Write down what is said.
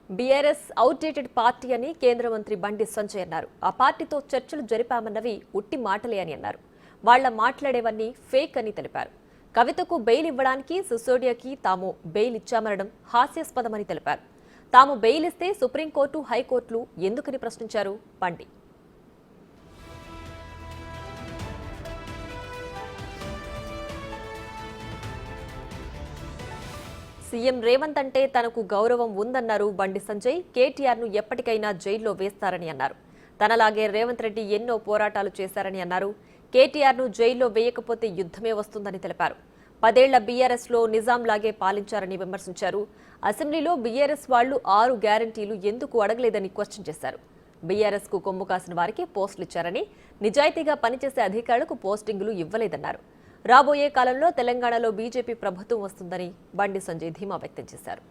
BRS outdated party అని కేంద్ర మంత్రి బండి సంజయ్ అన్నారు. ఆ పార్టీతో చర్చలు జరిపామన్నవి ఉట్టి మాటలే అని అన్నారు. వాళ్ల మాట్లాడేవన్నీ ఫేక్ అని తెలిపారు. కవితకు బెయిల్ ఇవ్వడానికి సిసోడియాకి తాము బెయిల్ ఇచ్చామనడం హాస్యాస్పదమని తెలిపారు. తాము బెయిల్ ఇస్తే సుప్రీంకోర్టు, హైకోర్టులు ఎందుకని ప్రశ్నించారు బండి. సీఎం రేవంత్ అంటే తనకు గౌరవం ఉందన్నారు బండి సంజయ్. కేటీఆర్ ను ఎప్పటికైనా జైల్లో వేస్తారని అన్నారు. తనలాగే రేవంత్ రెడ్డి ఎన్నో పోరాటాలు చేశారని అన్నారు. కేటీఆర్ ను జైల్లో వేయకపోతే యుద్ధమే వస్తుందని తెలిపారు. 10 ఏళ్ల బీఆర్ఎస్ లో నిజాం లాగే పాలించారని విమర్శించారు. అసెంబ్లీలో బీఆర్ఎస్ వాళ్లు 6 గ్యారంటీలు ఎందుకు అడగలేదని క్వశ్చన్ చేశారు. బీఆర్ఎస్ కు కొమ్ము కాసిన వారికి పోస్టులు ఇచ్చారని, నిజాయితీగా పనిచేసే అధికారులకు పోస్టింగులు ఇవ్వలేదన్నారు. రాబోయే కాలంలో తెలంగాణలో బీజేపీ ప్రభుత్వం వస్తుందని బండి సంజయ్ ధీమా వ్యక్తం చేశారు.